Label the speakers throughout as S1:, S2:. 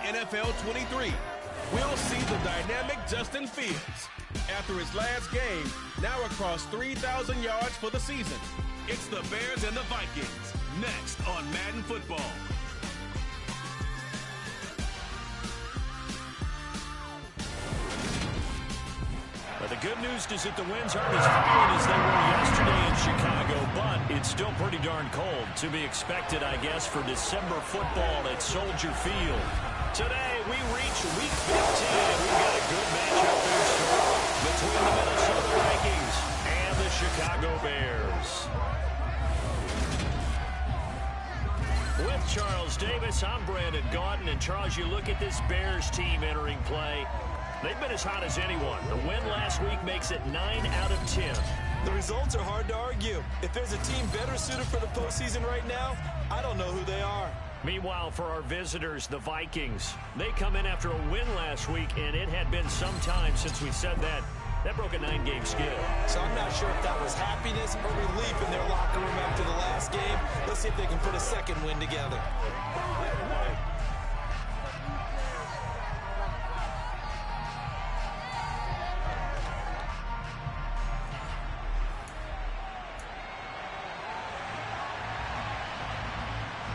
S1: NFL 23. We'll see the dynamic Justin Fields after his last game, now across 3,000 yards for the season. It's the Bears and the Vikings, next on Madden Football.
S2: Well, the good news is that the winds aren't as violent as they were yesterday in Chicago, but it's still pretty darn cold. To be expected, I guess, for December football at Soldier Field. Today, we reach Week 15, and we've got a good matchup in store between the Minnesota Vikings and the Chicago Bears. With Charles Davis, I'm Brandon Gaudin, and Charles, you look at this Bears team entering play. They've been as hot as anyone. The win last week makes it 9 out of 10.
S3: The results are hard to argue. If there's a team better suited for the postseason right now, I don't know who they are.
S2: Meanwhile, for our visitors, the Vikings, they come in after a win last week, and it had been some time since we said that. That broke a 9-game skid.
S3: So I'm not sure if that was happiness or relief in their locker room after the last game. Let's see if they can put a second win together.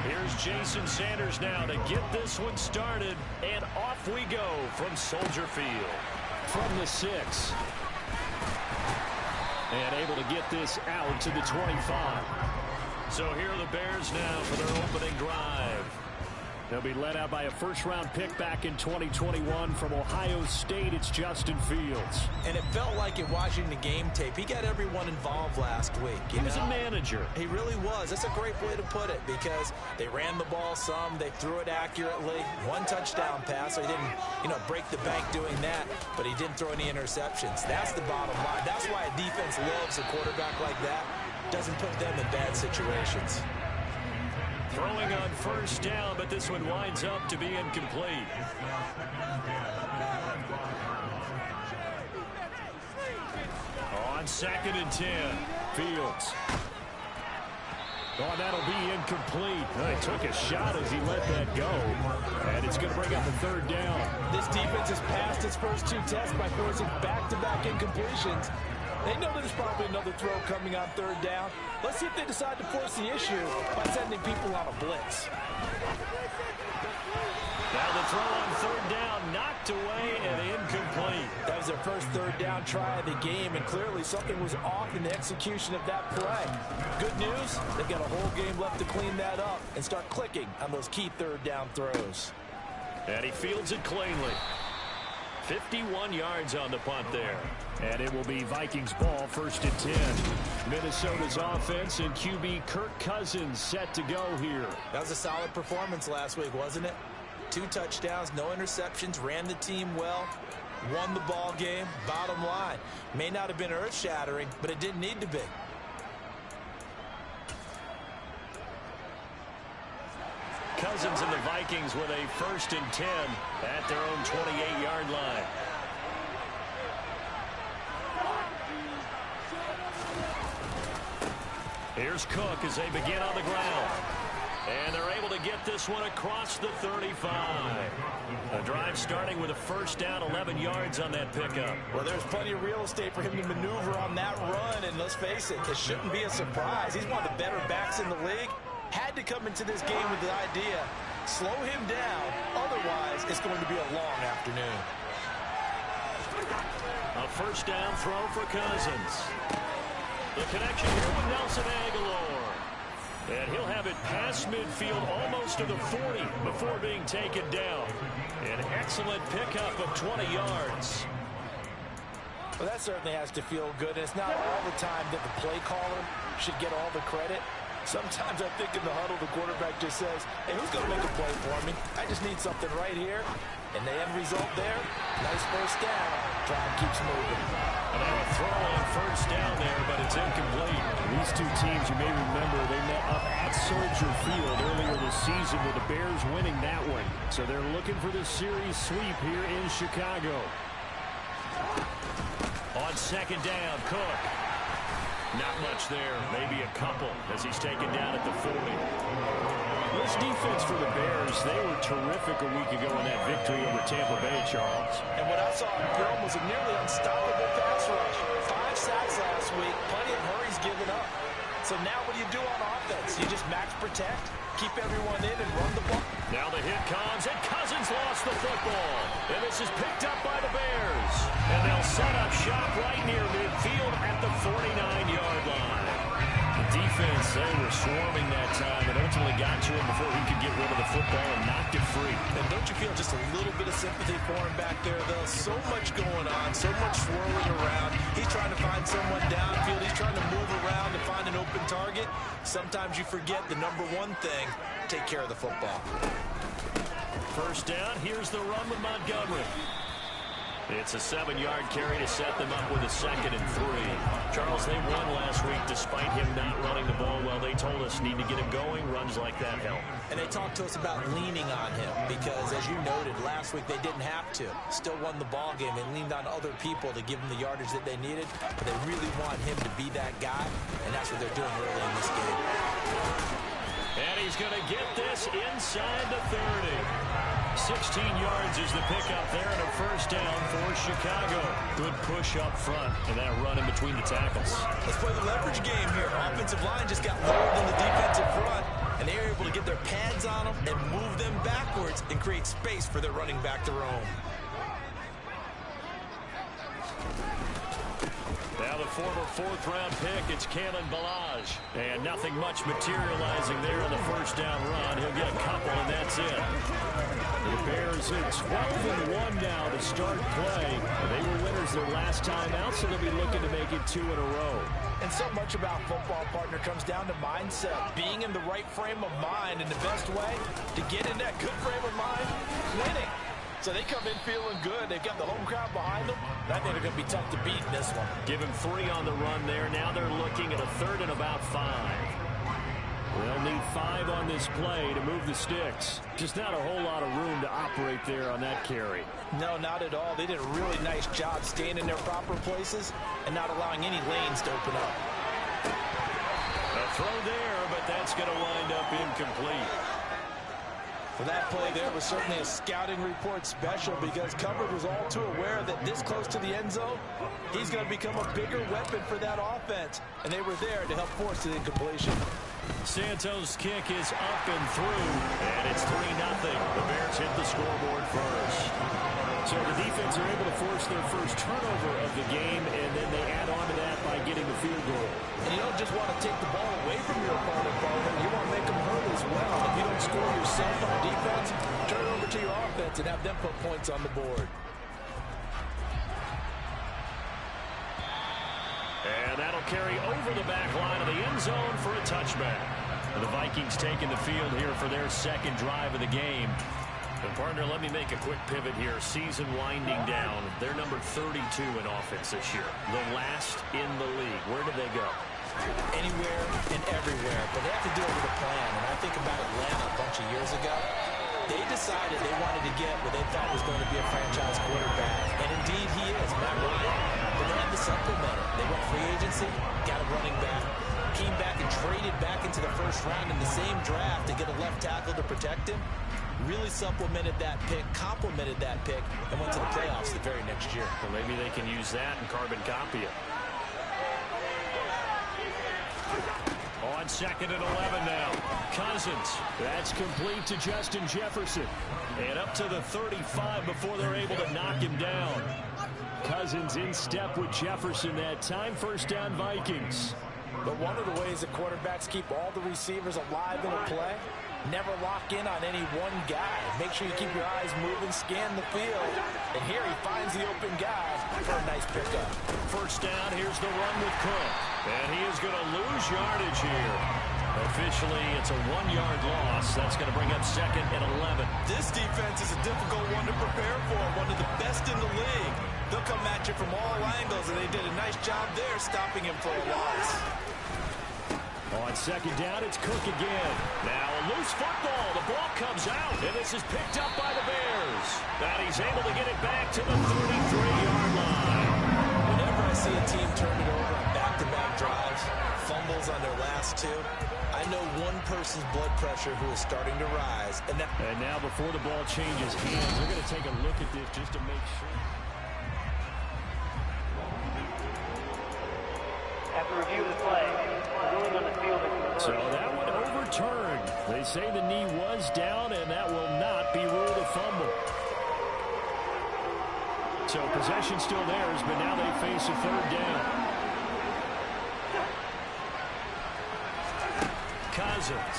S2: Here's Jason Sanders now to get this one started, and off we go from Soldier Field. From the 6. And able to get this out to the 25. So here are the Bears now for their opening drive. They'll be led out by a first-round pick back in 2021 from Ohio State. It's Justin Fields.
S3: And it felt like in watching the game tape, he got everyone involved last week.
S2: He was a manager.
S3: He really was. That's a great way to put it because they ran the ball some, they threw it accurately. One touchdown pass, so he didn't, break the bank doing that, but he didn't throw any interceptions. That's the bottom line. That's why a defense loves a quarterback like that. Doesn't put them in bad situations.
S2: Throwing on first down, but this one winds up to be incomplete. On 2nd and 10, Fields. Oh, that'll be incomplete. He took a shot as he let that go. And it's going to bring up the 3rd down.
S3: This defense has passed its first 2 tests by forcing back-to-back incompletions. They know there's probably another throw coming on 3rd down. Let's see if they decide to force the issue by sending people on a blitz.
S2: Now the throw on 3rd down, knocked away and incomplete.
S3: That was their first 3rd down try of the game, and clearly something was off in the execution of that play. Good news, they've got a whole game left to clean that up and start clicking on those key 3rd down throws.
S2: And he fields it cleanly. 51 yards on the punt there. And it will be Vikings ball, 1st and 10. Minnesota's offense and QB Kirk Cousins set to go here.
S3: That was a solid performance last week, wasn't it? 2 touchdowns, no interceptions, ran the team well, won the ball game. Bottom line, may not have been earth-shattering, but it didn't need to be.
S2: Cousins and the Vikings with a 1st and 10 at their own 28-yard line. Here's Cook as they begin on the ground. And they're able to get this one across the 35. A drive starting with a 1st down, 11 yards on that pickup.
S3: Well, there's plenty of real estate for him to maneuver on that run, and let's face it, it shouldn't be a surprise. He's one of the better backs in the league. Had to come into this game with the idea, slow him down, otherwise it's going to be a long afternoon.
S2: A 1st down throw for Cousins. The connection here with Nelson Aguilar. And he'll have it past midfield almost to the 40 before being taken down. An excellent pickup of 20 yards.
S3: Well, that certainly has to feel good. And it's not all the time that the play caller should get all the credit. Sometimes I think in the huddle, the quarterback just says, hey, who's going to make a play for me? I just need something right here. And the end result there, nice 1st down. Drive keeps moving.
S2: And now a throw on 1st down there, but it's incomplete.
S4: These 2 teams, you may remember, they met up at Soldier Field earlier this season with the Bears winning that one. So they're looking for the series sweep here in Chicago.
S2: On 2nd down, Cook. Not much there, maybe a couple as he's taken down at the 40.
S4: This defense for the Bears, they were terrific a week ago in that victory over Tampa Bay, Charles.
S3: And what I saw in film was a nearly unstoppable pass rush. 5 sacks last week, plenty of hurries given up. So now what do you do on offense? You just max protect, keep everyone in, and run the ball.
S2: Now the hit comes, and Cousins lost the football. And this is picked up by the Bears. And they'll set up shop right near midfield at the 49-yard line. The defense, they were swarming that time and ultimately got to him before he could get rid of the football and knocked it free.
S3: And don't you feel just a little bit of sympathy for him back there, though? So much going on, so much swirling around. He's trying to find someone downfield. He's trying to move around to find an open target. Sometimes you forget the number one thing, take care of the football.
S2: First down, here's the run with Montgomery. It's a 7-yard carry to set them up with a 2nd and 3. Charles, they won last week despite him not running the ball well. They told us need to get him going. Runs like that help.
S3: And they talked to us about leaning on him because, as you noted, last week they didn't have to. Still won the ball game. They leaned on other people to give them the yardage that they needed. But they really want him to be that guy, and that's what they're doing early in this game.
S2: And he's going to get this inside the 30. 16 yards is the pickup there and a first down for Chicago. Good push up front and that run in between the tackles.
S3: Let's play the leverage game here. Offensive line just got lower than the defensive front, and they were able to get their pads on them and move them backwards and create space for their running back to roam.
S2: Now the former 4th-round pick, it's Kalen Ballage. And nothing much materializing there on the first down run. He'll get a couple, and that's it.
S4: The Bears are 12-1 now to start play. They were winners their last time out, so they'll be looking to make it 2 in a row.
S3: And so much about football, partner, comes down to mindset. Being in the right frame of mind, and the best way to get in that good frame of mind, winning. So they come in feeling good. They've got the home crowd behind them. I think they're going to be tough to beat in this one.
S2: Give him 3 on the run there. Now they're looking at a 3rd and about 5.
S4: They'll need 5 on this play to move the sticks. Just not a whole lot of room to operate there on that carry.
S3: No, not at all. They did a really nice job staying in their proper places and not allowing any lanes to open up.
S2: A throw there, but that's going to wind up incomplete.
S3: Well, that play there was certainly a scouting report special because Covered was all too aware that this close to the end zone, he's going to become a bigger weapon for that offense. And they were there to help force the incompletion.
S2: Santos' kick is up and through, and it's 3-0. The Bears hit the scoreboard first.
S4: So the defense are able to force their first turnover of the game, and then they add on to that by getting the field goal.
S3: And you don't just want to take the ball away from your opponent, you want to make them hurt as well. If you don't score yourself on defense, turn it over to your offense and have them put points on the board.
S2: And that'll carry over the back line of the end zone for a touchback. And the Vikings taking the field here for their 2nd drive of the game. And partner, let me make a quick pivot here. Season winding down. They're number 32 in offense this year. The last in the league. Where did they go?
S3: Anywhere and everywhere. But they have to do it with a plan. And I think about Atlanta a bunch of years ago. They decided they wanted to get what they thought was going to be a franchise quarterback. And indeed he is, Matt Ryan. But they had to supplement it. They went free agency, got a running back, came back and traded back into the first round in the same draft to get a left tackle to protect him. Really supplemented that pick, complemented that pick, and went to the playoffs the very next year.
S2: Well, maybe they can use that and carbon copy it. On 2nd and 11 now. Cousins.
S4: That's complete to Justin Jefferson.
S2: And up to the 35 before they're able to knock him down.
S4: Cousins in step with Jefferson that time. First down, Vikings.
S3: But one of the ways that quarterbacks keep all the receivers alive in a play, never lock in on any one guy. Make sure you keep your eyes moving, scan the field. And here he finds the open guy for a nice pickup.
S2: First down, here's the run with Cook. And he is going to lose yardage here. Officially, it's a 1-yard loss. That's going to bring up 2nd and 11.
S3: This defense is a difficult one to prepare for, one of the best in the league. They'll come at you from all angles, and they did a nice job there stopping him for a loss.
S4: On 2nd down, it's Cook again.
S2: Now a loose football. The ball comes out, and this is picked up by the Bears. And he's able to get it back to the 33-yard line.
S3: Whenever I see a team turn it over on back-to-back drives, fumbles on their last two. I know one person's blood pressure who is starting to rise. And
S4: now before the ball changes hands, they're going to take a look at this just to make sure.
S5: After review of the play, ruling on the field.
S4: So that one overturned. They say the knee was down, and that will not be ruled a fumble. So possession still theirs, but now they face a third down. Cousins.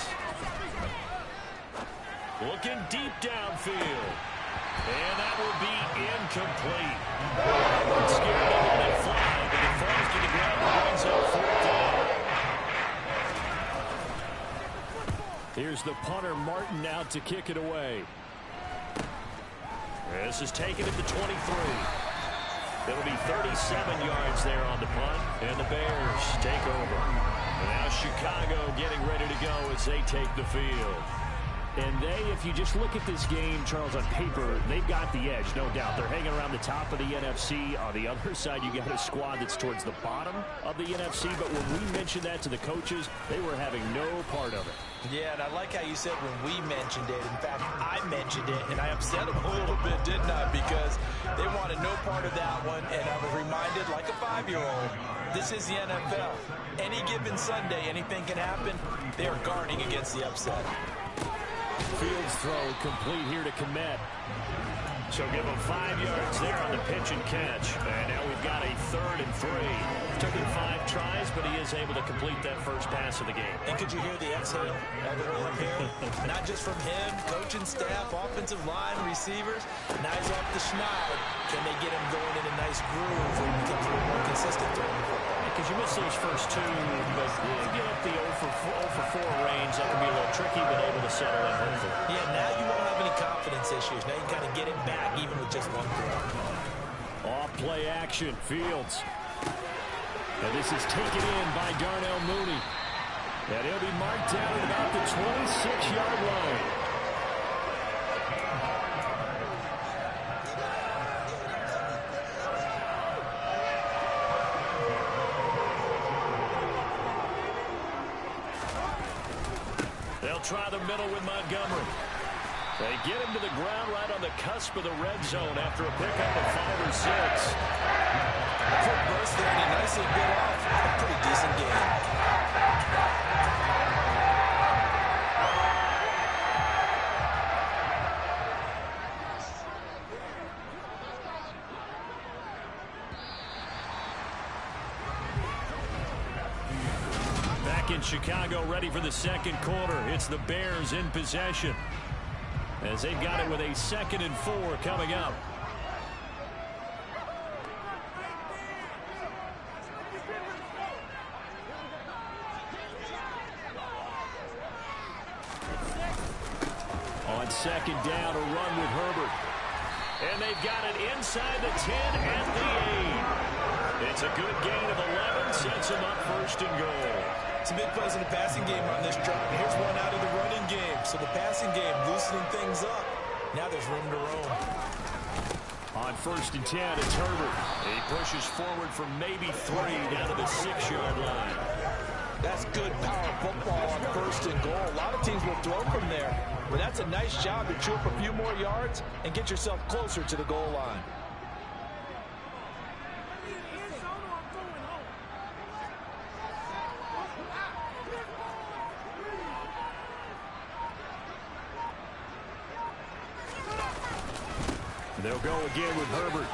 S4: Looking deep downfield. And that will be incomplete. Scared to let it fly, but it falls to the ground and brings up fourth down. Here's the punter, Martin, out to kick it away. This is taken at the 23. It'll be 37 yards there on the punt, and the Bears take over. And now Chicago getting ready to go as they take the field. And if you just look at this game, Charles, on paper, they've got the edge, no doubt. They're hanging around the top of the NFC. On the other side, you got a squad that's towards the bottom of the NFC. But when we mentioned that to the coaches, they were having no part of it.
S3: Yeah, and I like how you said when we mentioned it. In fact, I mentioned it, and I upset them a little bit, didn't I? Because they wanted no part of that one, and I was reminded, like a 5-year-old, this is the NFL. Any given Sunday, anything can happen. They are guarding against the upset.
S4: Fields throw complete here to Komet. So give him 5 yards there on the pitch and catch. And now we've got a 3rd and 3. Took him 5 tries, but he is able to complete that first pass of the game.
S3: And could you hear the exhale all the way up here? Not just from him, coaching staff, offensive line, receivers. Now he's off the schneid. Can they get him going in a nice groove when he becomes a little more consistent throwing the football?
S4: Because you miss those first 2, but if you get up the 0 for 4 range, that can be a little tricky, but able to settle in hopefully.
S3: Yeah, now you won't have any confidence issues. Now you kind of get it back, even with just one throw.
S4: Off play action, Fields. And this is taken in by Darnell Mooney. And he'll be marked down at about the 26-yard line. They'll try the middle with Montgomery. They get him to the ground right on the cusp of the red zone after a pickup of 5 or 6.
S3: Quick burst there, and he nicely bit off a pretty decent game.
S4: Back in Chicago, ready for the second quarter. It's the Bears in possession, as they've got it with a 2nd and 4 coming up. On 2nd down, a run with Herbert. And they've got it inside the 10 at the 8. It's a good gain of 11, sets them up 1st and goal.
S3: Some big plays in the passing game on this drive. Here's one out of the running game. So the passing game loosening things up. Now there's room to roam.
S4: On 1st and 10, it's Herbert. He pushes forward for maybe 3 down to the 6-yard line.
S3: That's good power football on 1st and goal. A lot of teams will throw from there. But that's a nice job to chew up a few more yards and get yourself closer to the goal line.
S4: They'll go again with Herbert.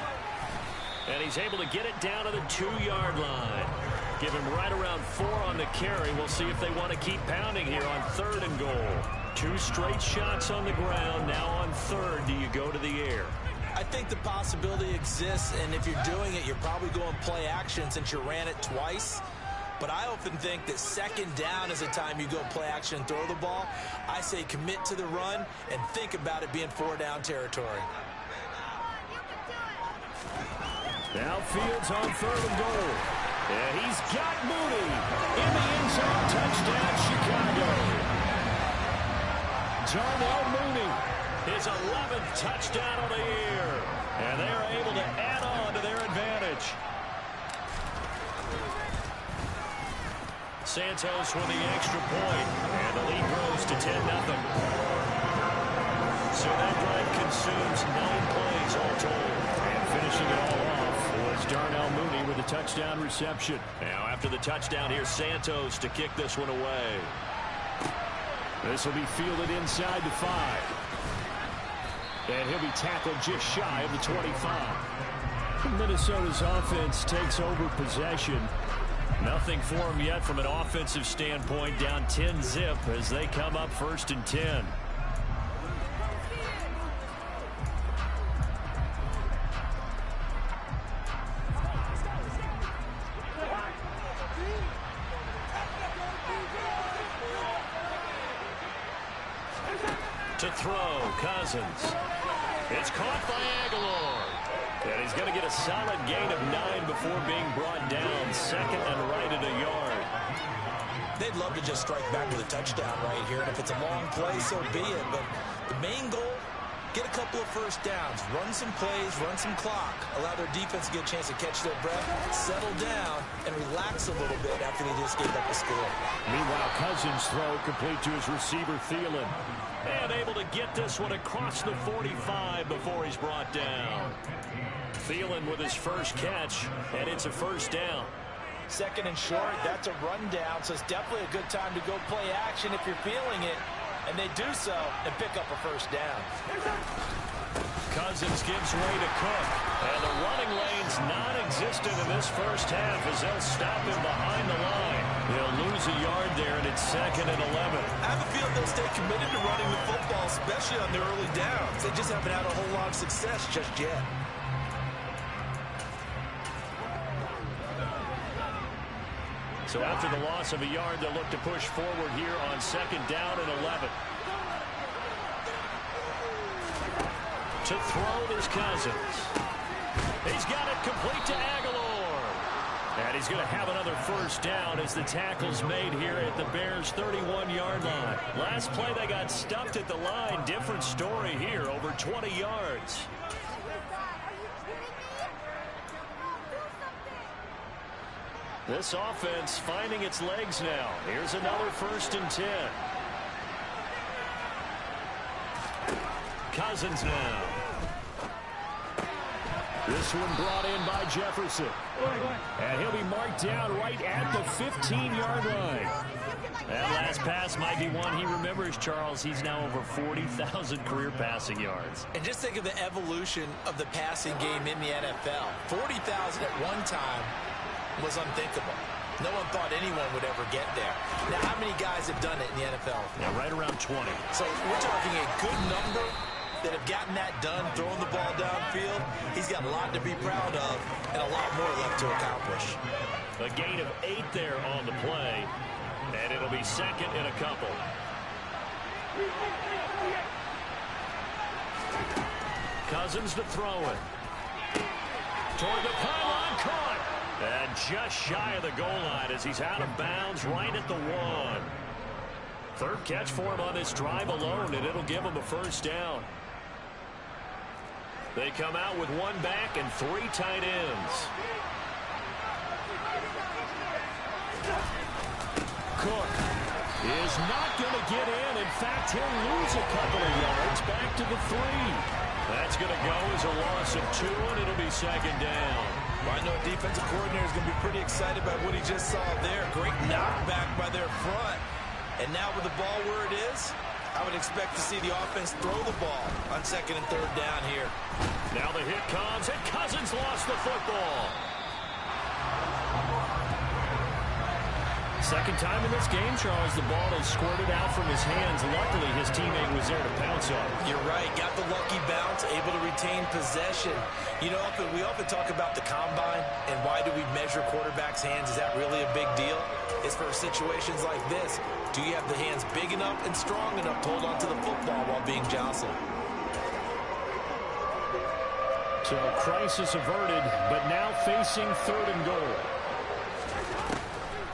S4: And he's able to get it down to the 2-yard line. Give him right around 4 on the carry. We'll see if they want to keep pounding here on 3rd and goal. 2 straight shots on the ground. Now on 3rd, do you go to the air?
S3: I think the possibility exists, and if you're doing it, you're probably going play action since you ran it twice. But I often think that 2nd down is the time you go play action and throw the ball. I say commit to the run and think about it being 4-down territory.
S4: Now Fields on 3rd and goal. And he's got Mooney in the end zone. Touchdown, Chicago. Darnell Mooney, his 11th touchdown of the year. And they are able to add on to their advantage.
S2: Santos with the extra point, and the lead grows to 10-0. So that drive consumes 9 plays all told. And finishing it all off was Darnell Mooney with a touchdown reception. Now after the touchdown, here's Santos to kick this one away. This will be fielded inside the 5. And he'll be tackled just shy of the 25. Minnesota's offense takes over possession. Nothing for them yet from an offensive standpoint. Down 10-zip as they come up 1st and 10. To throw, Cousins. It's caught by Aguilar. And he's going to get a solid gain of 9 before being brought down. 2nd and right at a yard.
S3: They'd love to just strike back with a touchdown right here. And if it's a long play, so be it. But the main goal, get a couple of first downs. Run some plays, run some clock. Allow their defense to get a chance to catch their breath, settle down, and relax a little bit after they just gave up a score.
S2: Meanwhile, Cousins' throw complete to his receiver, Thielen. And able to get this one across the 45 before he's brought down. Thielen with his first catch, and it's a first down.
S3: 2nd and short, that's a rundown, so it's definitely a good time to go play action if you're feeling it. And they do so and pick up a first down.
S2: Cousins gives way to Cook. And the running lane's non-existent in this first half as they'll stop him behind the line. They'll lose a yard there, and it's 2nd and 11.
S3: I have a feeling they'll stay committed to running the football, especially on the early downs. They just haven't had a whole lot of success just yet.
S2: So after the loss of a yard, they'll look to push forward here on 2nd down and 11. To throw is Cousins. He's got it complete to Aguilar. And he's going to have another first down as the tackle's made here at the Bears' 31-yard line. Last play, they got stuffed at the line. Different story here, over 20 yards. This offense finding its legs now. Here's another 1st and 10. Cousins now. This one brought in by Jefferson. And he'll be marked down right at the 15-yard line. That last pass might be one he remembers, Charles. He's now over 40,000 career passing yards.
S3: And just think of the evolution of the passing game in the NFL. 40,000 at one time was unthinkable. No one thought anyone would ever get there. Now, how many guys have done it in the NFL?
S2: Yeah, right around 20.
S3: So we're talking a good number that have gotten that done, throwing the ball downfield. He's got a lot to be proud of and a lot more left to accomplish.
S2: A gain of 8 there on the play, and it'll be 2nd and a couple. Cousins to throw it. Toward the pylon, caught. And just shy of the goal line as he's out of bounds right at the 1. 3rd catch for him on this drive alone, and it'll give him a first down. They come out with 1 back and 3 tight ends. Cook is not going to get in. In fact, he'll lose a couple of yards back to the 3. That's going to go as a loss of 2, and it'll be 2nd down.
S3: Well, I know a defensive coordinator is going to be pretty excited by what he just saw there. Great knockback by their front. And now with the ball where it is, I would expect to see the offense throw the ball on 2nd and 3rd down here.
S2: Now the hit comes, and Cousins lost the football. Second time in this game, Charles, the ball is squirted out from his hands. Luckily, his teammate was there to pounce on it.
S3: You're right. Got the lucky bounce, able to retain possession. You know, we often talk about the combine and why do we measure quarterbacks' hands. Is that really a big deal? It's for situations like this. Do you have the hands big enough and strong enough to hold on to the football while being jostled?
S2: So crisis averted, but now facing 3rd and goal.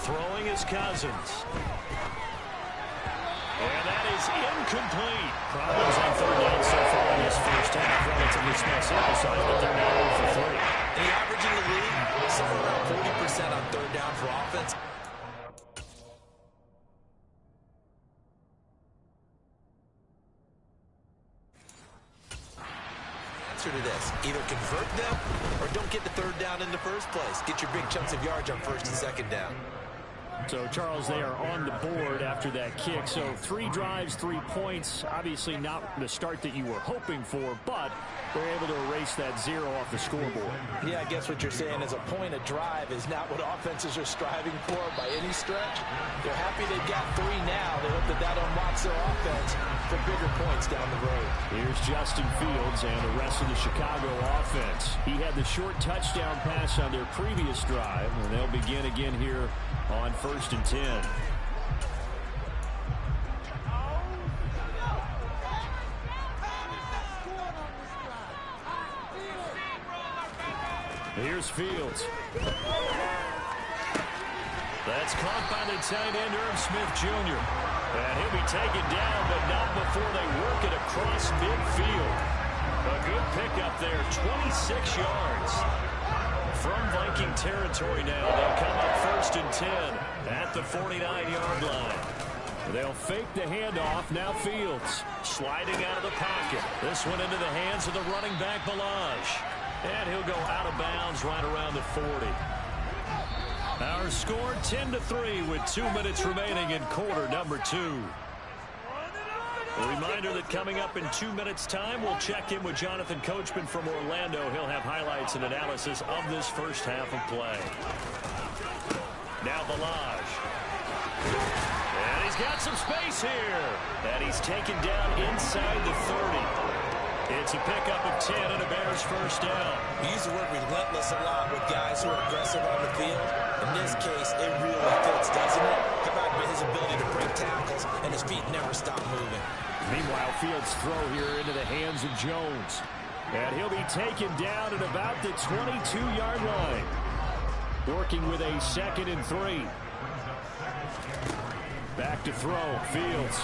S2: Throwing is Cousins. And that is incomplete. Problems on 3rd down so far in this first half. Relatively small sample size, but they're now 0 for 3.
S3: And the average in the league, somewhere around 40% on 3rd down for offense. answer to this. Either convert them or don't get the third down in the first place. Get your big chunks of yards on first and second down.
S2: So, Charles, they are on the board after that kick. So 3 drives, 3 points. Obviously not the start that you were hoping for, but they're able to erase that 0 off the scoreboard.
S3: Yeah, I guess what you're saying is a point a drive is not what offenses are striving for by any stretch. They're happy they've got 3 now. They hope that that unlocks their offense for bigger points down the road.
S2: Here's Justin Fields and the rest of the Chicago offense. He had the short touchdown pass on their previous drive, and they'll begin again here on 1st and 10. Here's Fields. That's caught by the tight end, Irv Smith Jr. And he'll be taken down, but not before they work it across midfield. A good pickup there, 26 yards. From Viking territory now, they'll come up 1st and 10 at the 49-yard line. They'll fake the handoff. Now Fields sliding out of the pocket. This one into the hands of the running back, Balaj. And he'll go out of bounds right around the 40. Our score 10-3 with 2 minutes remaining in quarter number 2. A reminder that coming up in 2 minutes' time, we'll check in with Jonathan Coachman from Orlando. He'll have highlights and analysis of this first half of play. Now Balaj. And he's got some space here. And he's taken down inside the 30. It's a pickup of 10 and a Bears first down.
S3: We use the word relentless a lot with guys who are aggressive on the field. In this case, it really fits, doesn't it? How about his ability to break tackles and his feet never stop moving?
S2: Meanwhile, Fields' throw here into the hands of Jones. And he'll be taken down at about the 22-yard line. Working with a 2nd and 3. Back to throw, Fields.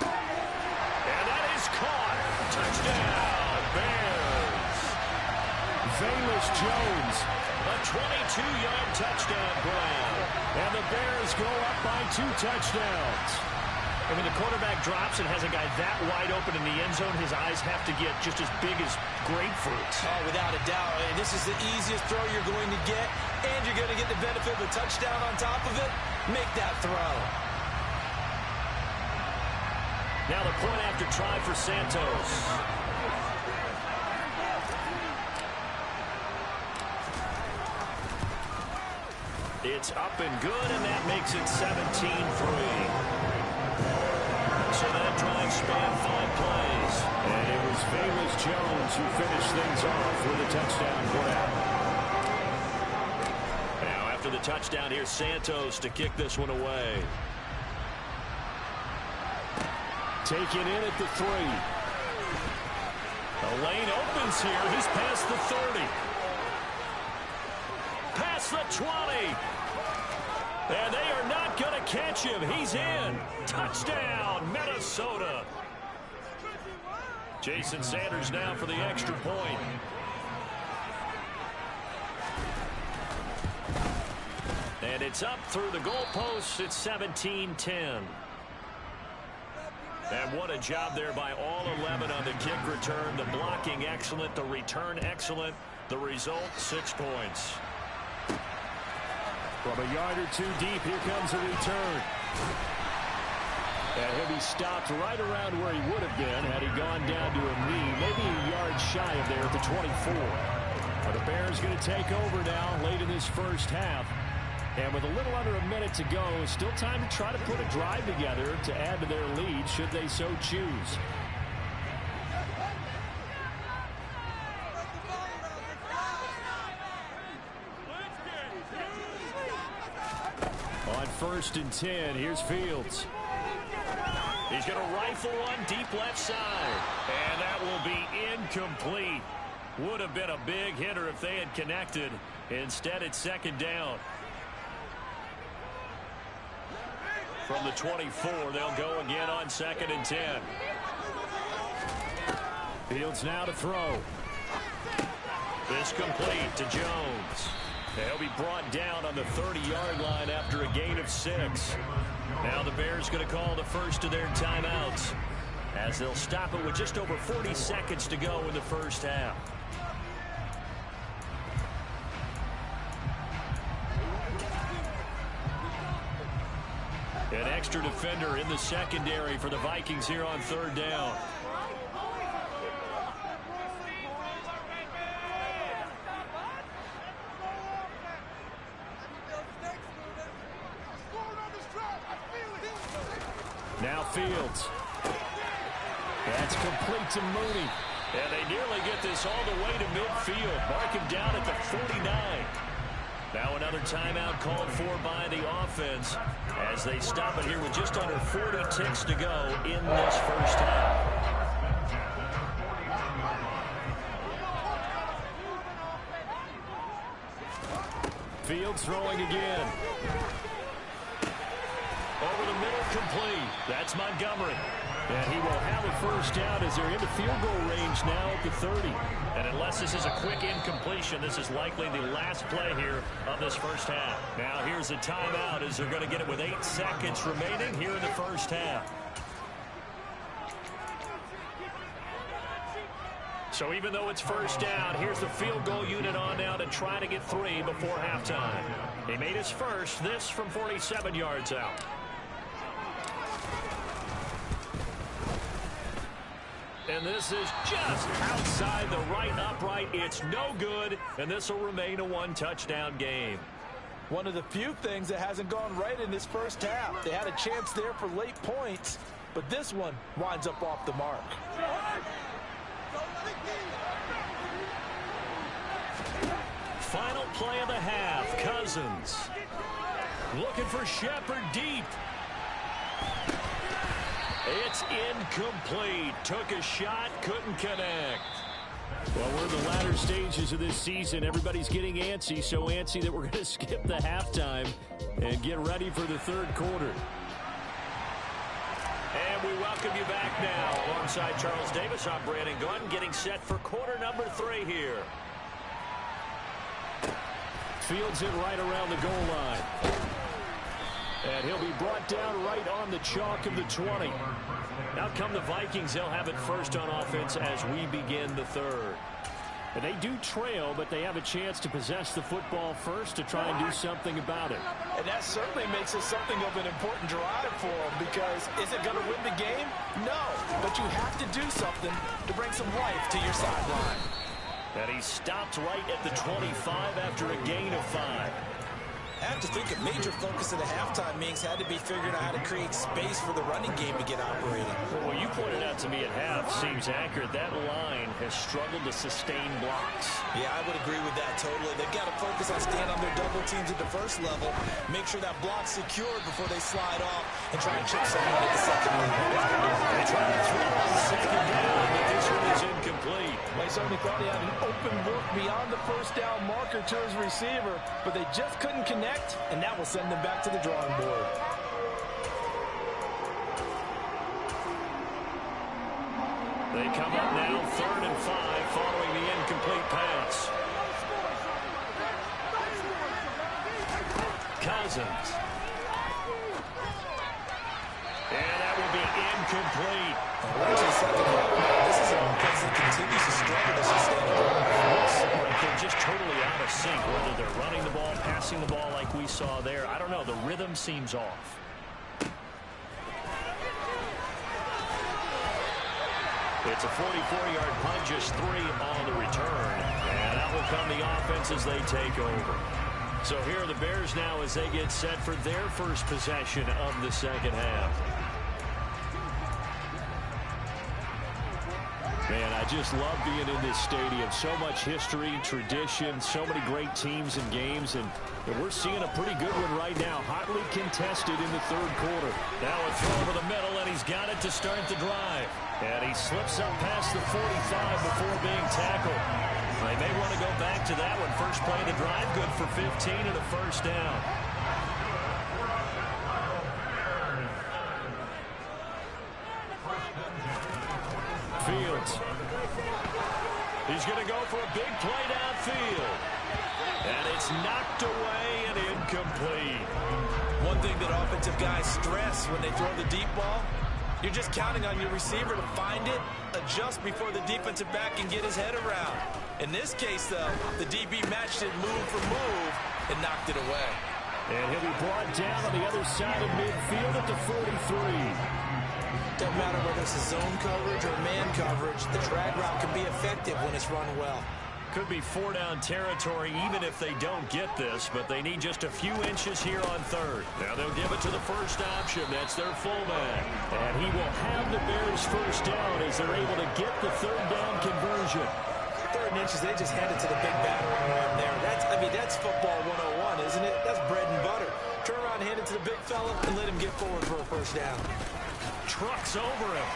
S2: And that is caught. Touchdown, Bears. Velus Jones. A 22-yard touchdown grab. And the Bears go up by 2 touchdowns. I mean, the quarterback drops and has a guy that wide open in the end zone. His eyes have to get just as big as grapefruits.
S3: Oh, without a doubt. And this is the easiest throw you're going to get, and you're going to get the benefit of a touchdown on top of it. Make that throw.
S2: Now the point after try for Santos. It's up and good, and that makes it 17-3. So that drive spanned 5 plays. And it was Velus Jones who finished things off with a touchdown grab. Now after the touchdown, here's Santos to kick this one away. Taken in at the 3. The lane opens here. He's past the 30. Past the 20. And they are not going to catch him. He's in. Touchdown, Minnesota. Jason Sanders now for the extra point. And it's up through the goalposts. It's 17-10. And what a job there by all 11 on the kick return. The blocking excellent, the return excellent. The result, 6 points. From a yard or 2 deep, here comes a return. And he'll be stopped right around where he would have been had he gone down to a knee, maybe a yard shy of there at the 24. But the Bears going to take over now late in this first half. And with a little under a minute to go, still time to try to put a drive together to add to their lead should they so choose. On 1st and 10, here's Fields. He's going to rifle one deep left side. And that will be incomplete. Would have been a big hitter if they had connected. Instead, it's 2nd down. From the 24, they'll go again on 2nd and 10. Fields now to throw. This complete to Jones. They'll be brought down on the 30-yard line after a gain of 6. Now the Bears going to call the first of their timeouts. as they'll stop it with just over 40 seconds to go in the first half. An extra defender in the secondary for the Vikings here on third down. Now Fields. That's complete to Mooney. And they nearly get this all the way to midfield. Mark him down at the 49. Now another timeout called for by the offense as they stop it here with just under 40 ticks to go in this first half. Fields throwing again. Over the middle, complete. That's Montgomery. And he will have a first down as they're into field goal range now at the 30. And unless this is a quick incompletion, this is likely the last play here of this first half. Now here's a timeout as they're going to get it with 8 seconds remaining here in the first half. So even though it's first down, here's the field goal unit on now to try to get 3 before halftime. He made his first, this from 47 yards out. And this is just outside the right upright. It's no good, and this will remain a 1-touchdown game.
S3: One of the few things that hasn't gone right in this first half. They had a chance there for late points, but this one winds up off the mark.
S2: Final play of the half, Cousins. Looking for Shepard deep. It's incomplete. Took a shot, couldn't connect. Well, we're in the latter stages of this season. Everybody's getting antsy, so antsy that we're going to skip the halftime and get ready for the third quarter. And we welcome you back now. Alongside Charles Davis, I'm Brandon Gunn, getting set for quarter number 3 here. Fields it right around the goal line. And he'll be brought down right on the chalk of the 20. Out come the Vikings. They'll have it first on offense as we begin the third. And they do trail, but they have a chance to possess the football first to try and do something about it.
S3: And that certainly makes it something of an important drive for them, because is it going to win the game? No, but you have to do something to bring some life to your sideline.
S2: And he stopped right at the 25 after a gain of 5.
S6: I have to think a major focus of the halftime meetings had to be figuring out how to create space for the running game to get operating.
S2: Well, you pointed out to me at half seems accurate. That line has struggled to sustain blocks.
S6: Yeah, I would agree with that totally. They've got to focus on staying on their double teams at the first level, make sure that block's secured before they slide off and try and chip someone at the second level.
S2: They tried to throw on the second down, but this one is incomplete.
S3: They certainly thought he had an open look beyond the first down marker to his receiver, but they just couldn't connect. And that will send them back to the drawing board.
S2: They come up now, 3rd and 5, following the incomplete pass. Cousins. And that will be incomplete.
S6: This is an offense that continues to struggle to sustain a drive.
S2: Looks like they're just totally out of sync, whether they're running the ball, passing the ball like we saw there. I don't know. The rhythm seems off. It's a 44-yard punt, just 3 on the return. And that will come the offense as they take over. So here are the Bears now as they get set for their first possession of the second half. Man, I just love being in this stadium. So much history, tradition, so many great teams and games, and we're seeing a pretty good one right now. Hotly contested in the third quarter. Now a throw over the middle, and he's got it to start the drive. And he slips up past the 45 before being tackled. They may want to go back to that one. First play of the drive, good for 15 and a first down. Fields. He's going to go for a big play downfield. And it's knocked away and incomplete.
S6: One thing that offensive guys stress when they throw the deep ball,
S3: You're just counting on your receiver to find it, adjust before the defensive back can get his head around. In this case, though, the DB matched it move for move and knocked it away.
S2: And he'll be brought down on the other side of midfield at the 43.
S3: Doesn't matter whether it's a zone coverage or man coverage, the drag route can be effective when it's run well.
S2: Could be 4-down territory even if they don't get this, but they need just a few inches here on third. Now they'll give it to the first option. That's their fullback. And he will have the Bears first down as they're able to get the third down conversion.
S3: 3rd and inches, they just hand it to the big battering ram there. That's football 101, isn't it? That's bread and butter. Turn around and hand it to the big fella and let him get forward for a first down.
S2: Trucks over him.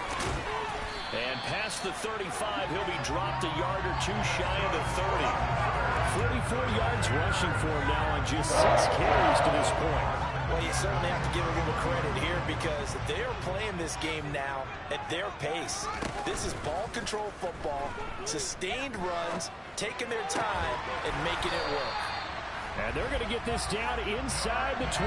S2: And past the 35, he'll be dropped a yard or two shy of the 30. 44 yards rushing for him now on just 6 carries to this point.
S3: Well, you certainly have to give a little credit here because they're playing this game now at their pace. This is ball control football, sustained runs, taking their time, and making it work.
S2: And they're going to get this down inside the 20.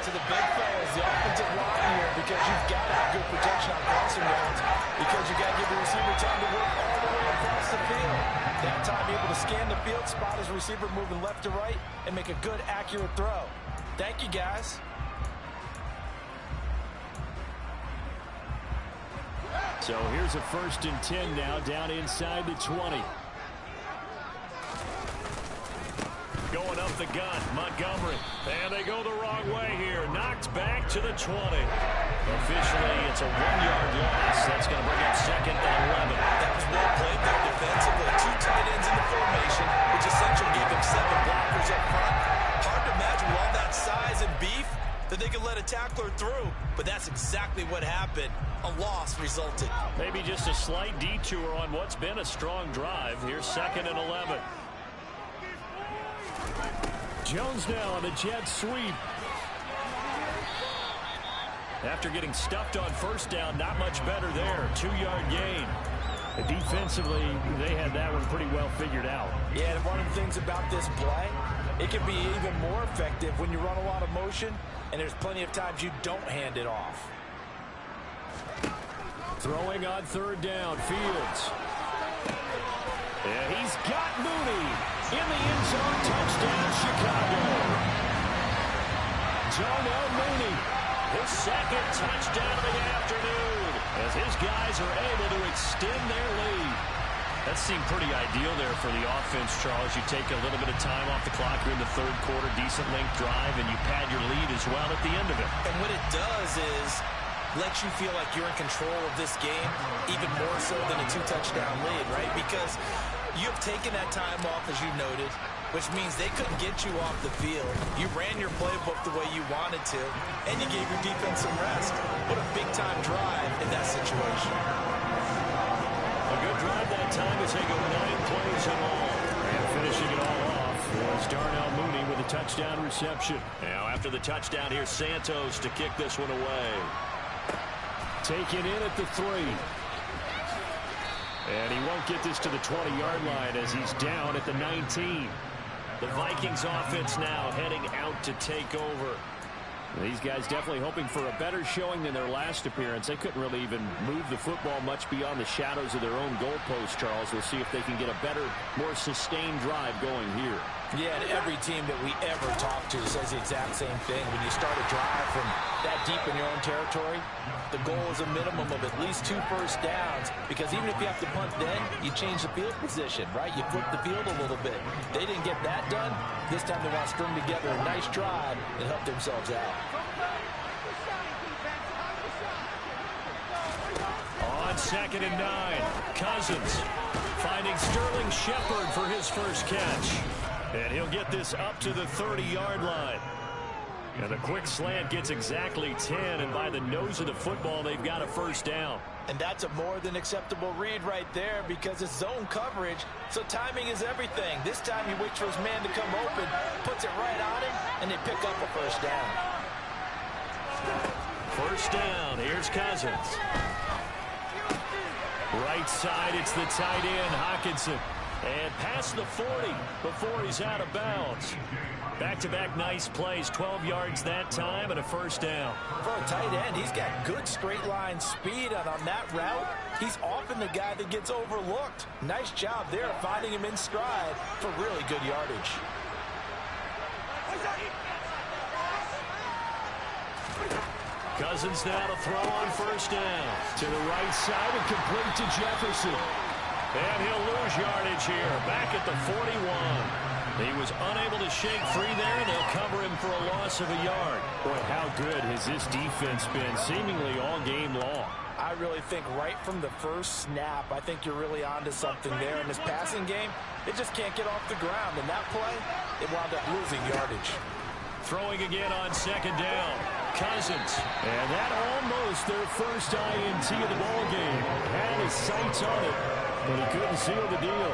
S3: To the big fellas, the offensive line here, because you've got to have good protection on crossing routes, because you've got to give the receiver time to work all the way across the field. That time able to scan the field, spot his receiver moving left to right, and make a good, accurate throw. Thank you, guys.
S2: So here's a 1st and 10 now, down inside the 20. Going up the gun, Montgomery. And they go the wrong way here. Knocked back to the 20. Officially, it's a 1-yard loss. That's going to bring up 2nd and 11.
S3: That was well played there defensively. 2 tight ends in the formation, which essentially gave them 7 blockers up front. Hard to imagine with all that size and beef that they could let a tackler through. But that's exactly what happened. A loss resulted.
S2: Maybe just a slight detour on what's been a strong drive. Here's 2nd and 11. Jones now on the jet sweep. After getting stuffed on 1st down, not much better there. 2-yard gain. Defensively, they had that one pretty well figured out.
S3: Yeah, and one of the things about this play, it can be even more effective when you run a lot of motion, and there's plenty of times you don't hand it off.
S2: Throwing on 3rd down, Fields. And he's got Mooney in the end zone. Touchdown, Chicago. Darnell Mooney, his 2nd touchdown of the afternoon, as his guys are able to extend their lead. That seemed pretty ideal there for the offense, Charles. You take a little bit of time off the clock here in the 3rd quarter, decent length drive, and you pad your lead as well at the end of it.
S3: And what it does is let you feel like you're in control of this game, even more so than a 2-touchdown lead, right? Because
S6: You have taken that time off, as you noted, which means they couldn't get you off the field. You ran your playbook the way you wanted to, and you gave your defense some rest. What a big-time drive in that situation.
S2: A good drive that time as they go 9 plays in all. And finishing it all off was Darnell Mooney with a touchdown reception. Now after the touchdown, here's Santos to kick this one away. Taken in at the 3. And he won't get this to the 20-yard line as he's down at the 19. The Vikings offense now heading out to take over. These guys definitely hoping for a better showing than their last appearance. They couldn't really even move the football much beyond the shadows of their own goalpost, Charles. We'll see if they can get a better, more sustained drive going here.
S3: Yeah, and every team that we ever talk to says the exact same thing. When you start a drive from that deep in your own territory, the goal is a minimum of at least 2 first downs, because even if you have to punt then, you change the field position, right? You flip the field a little bit. They didn't get that done. This time they want to string together a nice drive and help themselves out.
S2: On 2nd and 9, Cousins finding Sterling Shepard for his first catch. And he'll get this up to the 30-yard line. And the quick slant gets exactly 10, and by the nose of the football, they've got a first down.
S3: And that's a more than acceptable read right there, because it's zone coverage, so timing is everything. This time he waits for his man to come open, puts it right on him, and they pick up a first down.
S2: First down, here's Cousins. Right side, it's the tight end, Hockenson. And past the 40 before he's out of bounds. Back-to-back nice plays, 12 yards that time and a first down.
S3: For a tight end, he's got good straight-line speed, and on that route, he's often the guy that gets overlooked. Nice job there finding him in stride for really good yardage.
S2: Cousins now to throw on first down. To the right side and complete to Jefferson. And he'll lose yardage here, back at the 41. He was unable to shake free there, and they'll cover him for a loss of a yard. Boy, how good has this defense been, seemingly all game long.
S3: I really think right from the first snap, I think you're really onto something there. In this passing game, it just can't get off the ground. And that play, it wound up losing yardage.
S2: Throwing again on 2nd down. Cousins. And that almost their first INT of the ball game. Had his sights on it, but he couldn't seal the deal.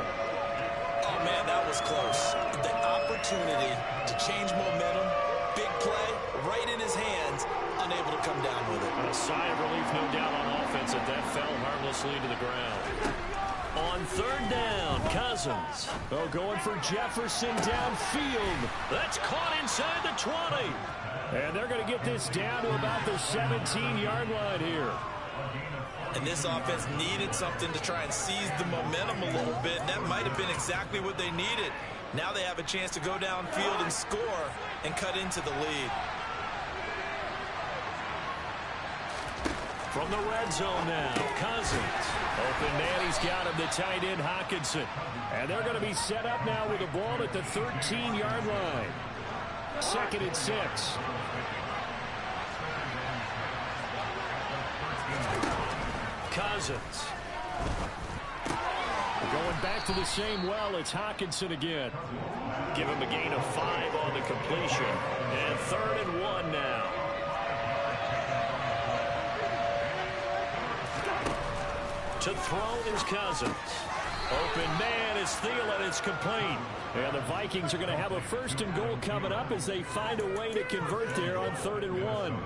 S6: Oh, man, that was close. The opportunity to change momentum, big play, right in his hands, unable to come down with it.
S2: A sigh of relief, no doubt, on offense, that fell harmlessly to the ground. On 3rd down, Cousins. Oh, going for Jefferson downfield. That's caught inside the 20. And they're going to get this down to about the 17-yard line here.
S6: And this offense needed something to try and seize the momentum a little bit. And that might have been exactly what they needed. Now they have a chance to go downfield and score and cut into the lead.
S2: From the red zone now, Cousins. Open man, he's got him, the tight end, Hockenson. And they're going to be set up now with the ball at the 13-yard line. 2nd and 6. Cousins. Going back to the same well, it's Hockenson again. Give him a gain of 5 on the completion. And 3rd and 1 now. To throw is Cousins. Open man is Thielen. It's complete. And the Vikings are going to have a 1st and goal coming up as they find a way to convert there on 3rd and 1.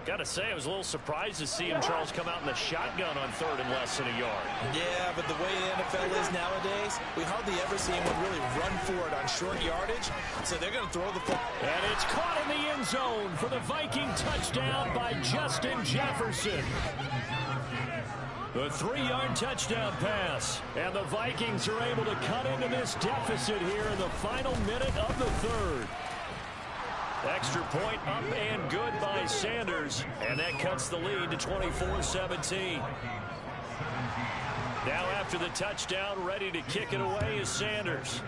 S2: Got to say, I was a little surprised to see him, Charles, come out in the shotgun on 3rd and less than a yard.
S6: Yeah, but the way the NFL is nowadays, we hardly ever see anyone really run for it on short yardage. So they're going to throw the football.
S2: And it's caught in the end zone for the Viking touchdown by Justin Jefferson. The 3-yard touchdown pass. And the Vikings are able to cut into this deficit here in the final minute of the 3rd. Extra point up and good by Sanders. And that cuts the lead to 24-17. Now after the touchdown, ready to kick it away is Sanders.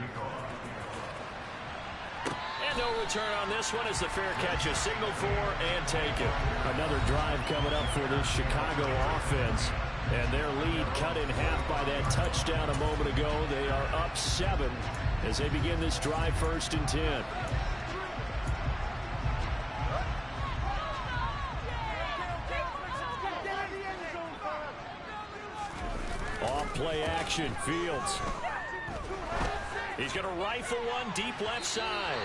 S2: And no return on this one as the fair catch is signaled for and taken. Another drive coming up for this Chicago offense. And their lead cut in half by that touchdown a moment ago. They are up 7 as they begin this drive, 1st and 10. Off play action, Fields. He's going to rifle one deep left side.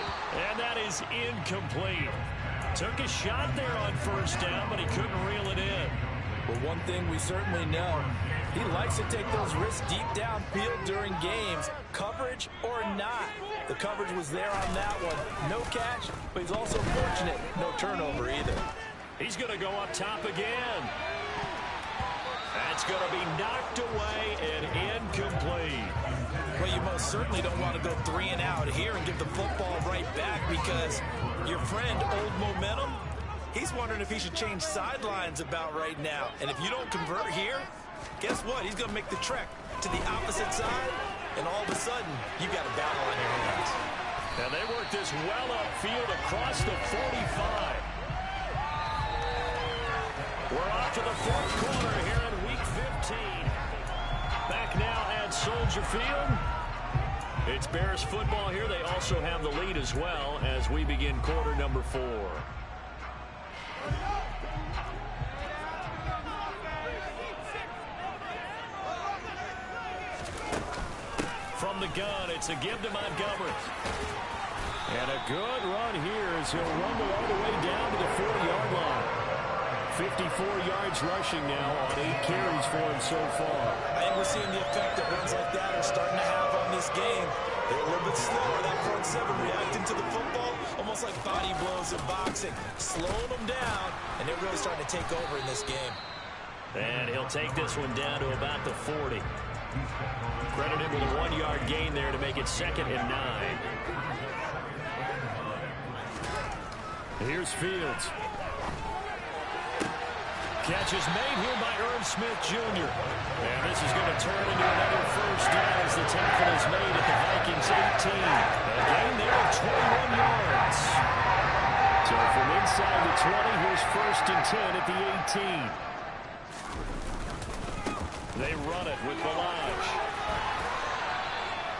S2: And that is incomplete. Took a shot there on 1st down, but he couldn't reel it in.
S3: Well, one thing we certainly know, he likes to take those risks deep downfield during games, coverage or not. The coverage was there on that one. No catch, but he's also fortunate. No turnover either.
S2: He's going to go up top again. That's going to be knocked away and incomplete.
S3: Well, you most certainly don't want to go 3 and out here and give the football right back because your friend, Old Momentum, he's wondering if he should change sidelines about right now. And if you don't convert here, guess what? He's going to make the trek to the opposite side, and all of a sudden, you've got a battle on your hands.
S2: And they work this well upfield across the 45. We're off to the 4th quarter here in Week 15. Back now at Soldier Field. It's Bears football here. They also have the lead as well as we begin quarter number 4. From the gun, it's a give to Montgomery. And a good run here as he'll rumble all the way down to the 40-yard line. 54 yards rushing now on 8 carries for him so far.
S3: I think we're seeing the effect that runs like that are starting to have on this game. They're a little bit slower, that front 7 reacting to the football, almost like body blows in boxing, slowing them down, and they're really starting to take over in this game.
S2: And he'll take this one down to about the 40. Credited with a 1-yard gain there to make it 2nd and 9. Here's Fields. Catch is made here by Irv Smith Jr. And this is going to turn into another 1st down as the tackle is made at the Vikings 18. A gain there of 21 yards. So from inside the 20, here's 1st and 10 at the 18. They run it with Balaj.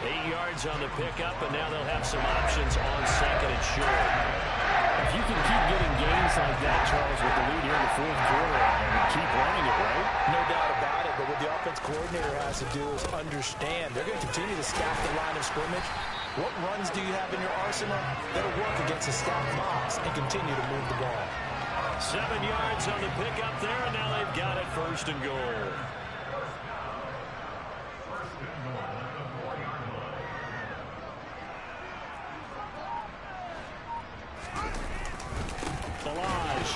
S2: 8 yards on the pickup, and now they'll have some options on 2nd and short. If you can keep getting gains like that, Charles, with the lead here in the 4th quarter, keep running it, right?
S3: No doubt about it, but what the offense coordinator has to do is understand they're going to continue to stack the line of scrimmage. What runs do you have in your arsenal that'll work against a stacked box and continue to move the ball?
S2: 7 yards on the pickup there, and now they've got it 1st and goal. Balaj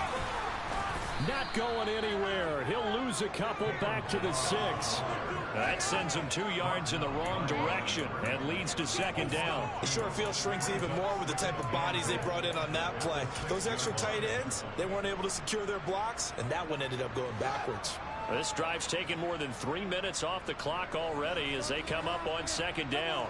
S2: not going anywhere. He'll lose a couple back to the 6. That sends him 2 yards in the wrong direction and leads to 2nd down.
S3: The short field shrinks even more with the type of bodies they brought in on that play. Those extra tight ends, they weren't able to secure their blocks, and that one ended up going backwards.
S2: This drive's taken more than 3 minutes off the clock already as they come up on 2nd down.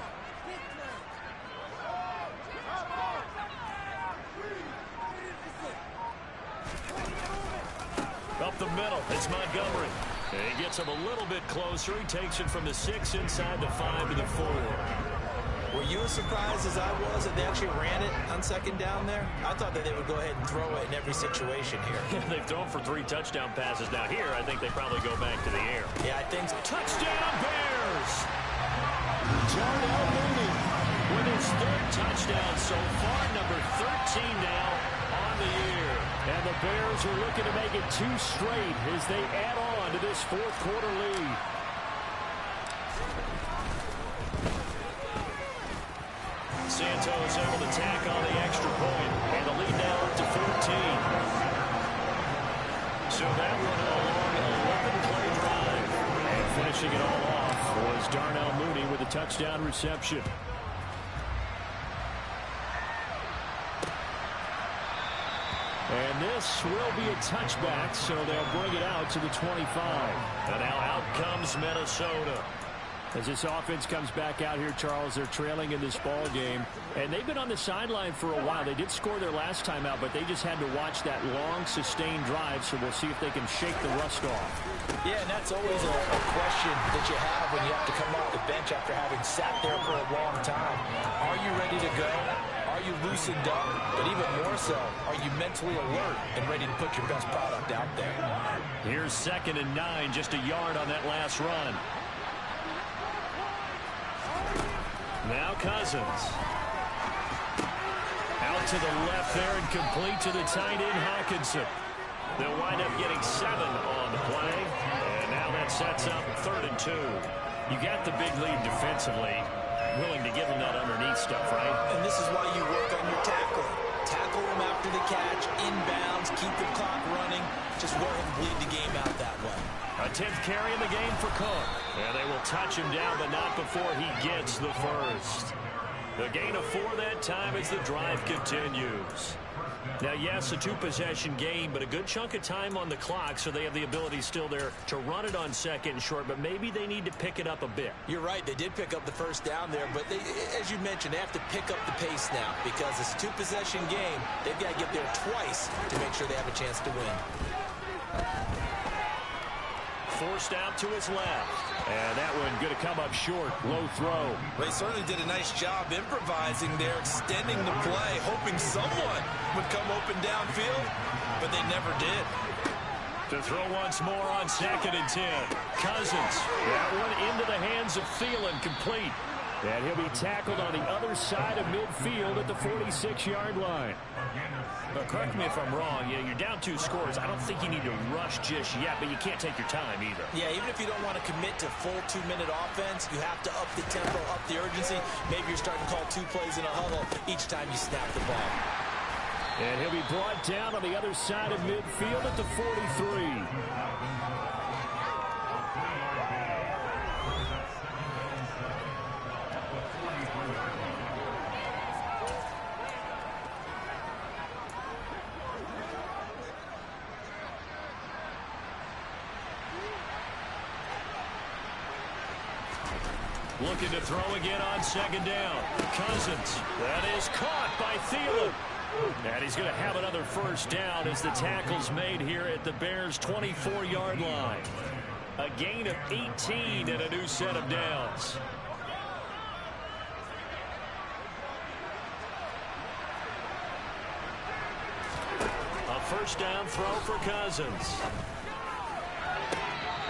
S2: Up the middle, it's Montgomery. And he gets him a little bit closer. He takes it from the 6 inside the 5 to the 4.
S3: Were you as surprised as I was that they actually ran it on 2nd down there? I thought that they would go ahead and throw it in every situation here.
S2: They've thrown for 3 touchdown passes. Now here, I think they probably go back to the air.
S3: Yeah, I think so.
S2: Touchdown Bears! Darnell Mooney with his 3rd touchdown so far, number 13 now on the year. And the Bears are looking to make it 2 straight as they add on to this 4th quarter lead. Santos able to tack on the extra point, and the lead now up to 14. So that one a long 11-play drive. And finishing it all off was Darnell Mooney with a touchdown reception. And this will be a touchback, so they'll bring it out to the 25. And now out comes Minnesota. As this offense comes back out here, Charles, they're trailing in this ball game, and they've been on the sideline for a while. They did score their last time out, but they just had to watch that long, sustained drive, so we'll see if they can shake the rust off.
S6: Yeah, and that's always a question that you have when you have to come off the bench after having sat there for a long time. Are you ready to go? Are you loosened up? But even more so, are you mentally alert and ready to put your best product out there?
S2: Here's 2nd and 9, just a yard on that last run. Now Cousins. Out to the left there and complete to the tight end, Hawkinson. They'll wind up getting 7 on the play. And now that sets up 3rd and 2. You got the big lead defensively. Willing to give them that underneath stuff, right?
S6: And this is why you work on your tackling. Tackle them after the catch, inbounds, keep the clock running. Just work and bleed the game out that way.
S2: A 10th carry in the game for Cook. And they will touch him down, but not before he gets the first. The gain of 4 that time as the drive continues. Now, yes, a 2-possession game, but a good chunk of time on the clock, so they have the ability still there to run it on 2nd and short, but maybe they need to pick it up a bit.
S6: You're right. They did pick up the first down there, but they, as you mentioned, they have to pick up the pace now because it's a 2-possession game. They've got to get there twice to make sure they have a chance to win.
S2: Forced out to his left. And that one going to come up short. Low throw.
S6: They certainly did a nice job improvising there, extending the play, hoping someone would come open downfield, but they never did.
S2: To throw once more on 2nd and 10. Cousins. That one into the hands of Thielen, complete. And he'll be tackled on the other side of midfield at the 46-yard line. But correct me if I'm wrong, you're down 2 scores. I don't think you need to rush just yet, but you can't take your time either.
S6: Yeah, even if you don't want to commit to full 2-minute offense, you have to up the tempo, up the urgency. Maybe you're starting to call 2 plays in a huddle each time you snap the ball.
S2: And he'll be brought down on the other side of midfield at the 43. Looking to throw again on 2nd down. Cousins. That is caught by Thielen. And he's going to have another first down as the tackle's made here at the Bears' 24-yard line. A gain of 18 and a new set of downs. A first down throw for Cousins.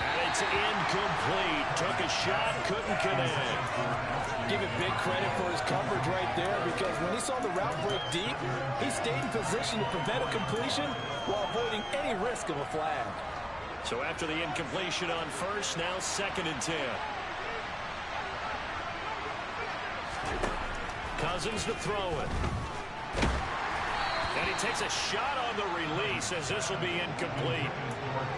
S2: And it's incomplete. Took a shot, couldn't connect.
S3: Give it big credit for his coverage right there, because when he saw the route break deep, he stayed in position to prevent a completion while avoiding any risk of a flag.
S2: So after the incompletion on first, now 2nd and 10. Cousins to throw it. And he takes a shot on the release as this will be incomplete.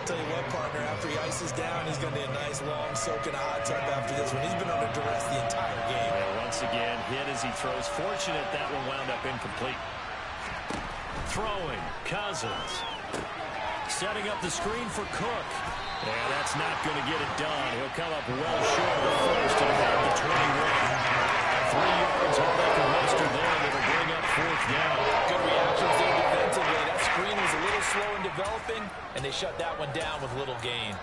S6: Tell you what, partner, after he ices down, he's going to need a nice long soak in a hot tub after this one. He's been under duress the entire game.
S2: And once again, hit as he throws. Fortunate that one wound up incomplete. Throwing, Cousins. Setting up the screen for Cook. And that's not going to get it done. He'll come up well short of the first and about the 21. 3 yards, all they can muster there. That'll bring up 4th down.
S6: Good reactions there defensively. That screen was a little slow in developing, and they shut that one down with little gain.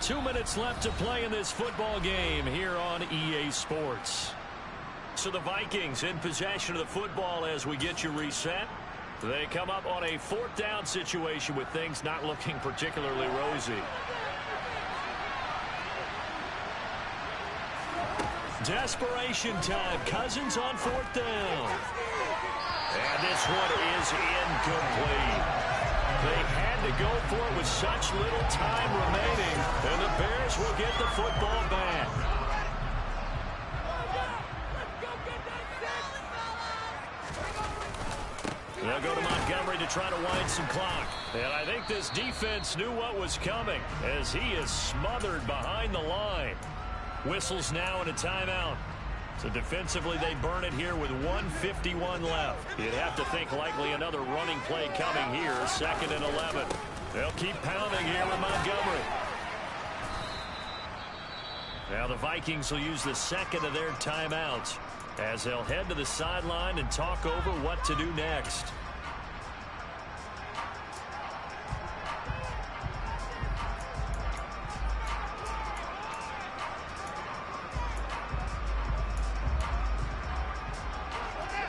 S2: Two minutes left to play in this football game here on EA Sports. So the Vikings in possession of the football as we get you reset. They come up on a 4th down situation with things not looking particularly rosy. Desperation time. Cousins on 4th down. And this one is incomplete. They had to go for it with such little time remaining, and the Bears will get the football back. They'll go to Montgomery to try to wind some clock. And I think this defense knew what was coming as he is smothered behind the line. Whistles now and a timeout. So defensively, they burn it here with 1:51 left. You'd have to think likely another running play coming here, 2nd and 11. They'll keep pounding here with Montgomery. Now the Vikings will use the second of their timeouts as they'll head to the sideline and talk over what to do next.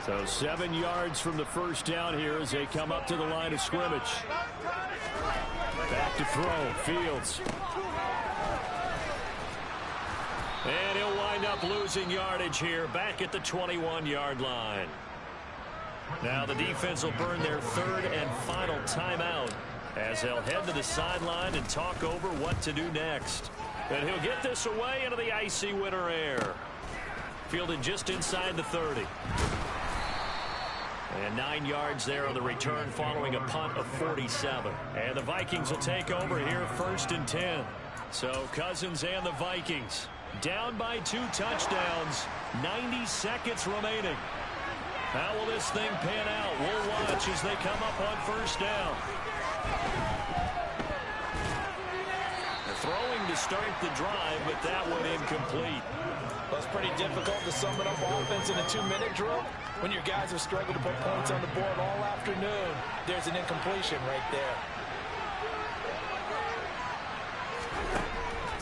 S2: So 7 yards from the first down here as they come up to the line of scrimmage. Back to throw, Fields. And he'll wind up losing yardage here back at the 21-yard line. Now the defense will burn their third and final timeout as they'll head to the sideline and talk over what to do next. And he'll get this away into the icy winter air. Fielded just inside the 30. And 9 yards there on the return following a punt of 47. And the Vikings will take over here first and 10. So Cousins and the Vikings down by 2 touchdowns. 90 seconds remaining. How will this thing pan out? We'll watch as they come up on first down. They're throwing to start the drive, but that one incomplete.
S3: Well, it's pretty difficult to sum it up offense in a 2-minute drill when your guys have struggled to put points on the board all afternoon. There's an incompletion right there.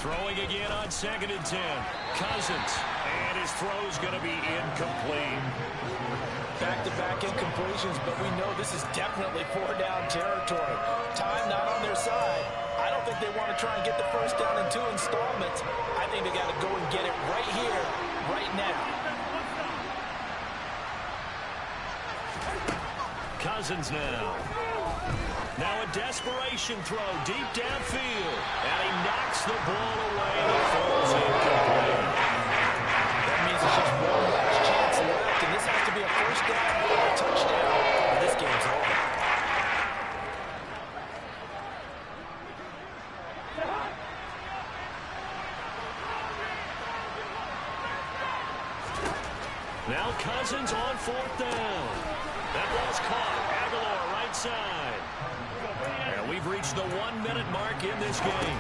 S2: Throwing again on 2nd and 10. Cousins. And his throw's going to be incomplete.
S3: Back-to-back incompletions, but we know this is definitely 4-down territory. Time not on their side. I don't think they want to try and get the first down in 2 installments. I think they got to go and get it right here, right now.
S2: Cousins now. Now a desperation throw deep downfield. And he knocks the ball away. The throw's incomplete.
S3: That means it's just one last chance left, and this has to be a first down or a touchdown, or this game's over.
S2: Now Cousins on 4th down. That ball's caught. Aguilar right side. And we've reached the 1-minute mark in this game.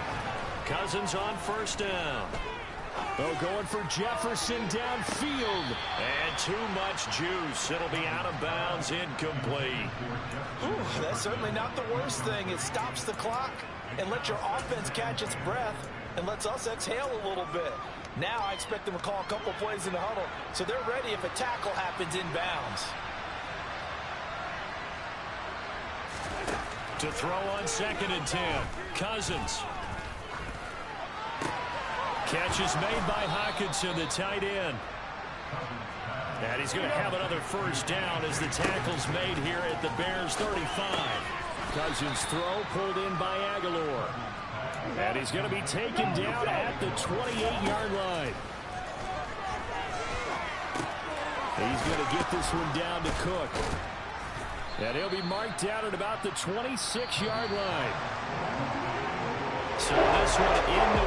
S2: Cousins on first down. Oh, going for Jefferson downfield. And too much juice. It'll be out of bounds, incomplete.
S3: Ooh, that's certainly not the worst thing. It stops the clock and lets your offense catch its breath and lets us exhale a little bit. Now I expect them to call a couple plays in the huddle so they're ready if a tackle happens inbounds.
S2: To throw on 2nd and 10. Cousins. Catch is made by Hockenson, the tight end. And he's going to have another first down as the tackle's made here at the Bears 35. Cousins' throw pulled in by Aguilar. And he's going to be taken down at the 28-yard line. He's going to get this one down to Cook. And he'll be marked down at about the 26-yard line. So this one in the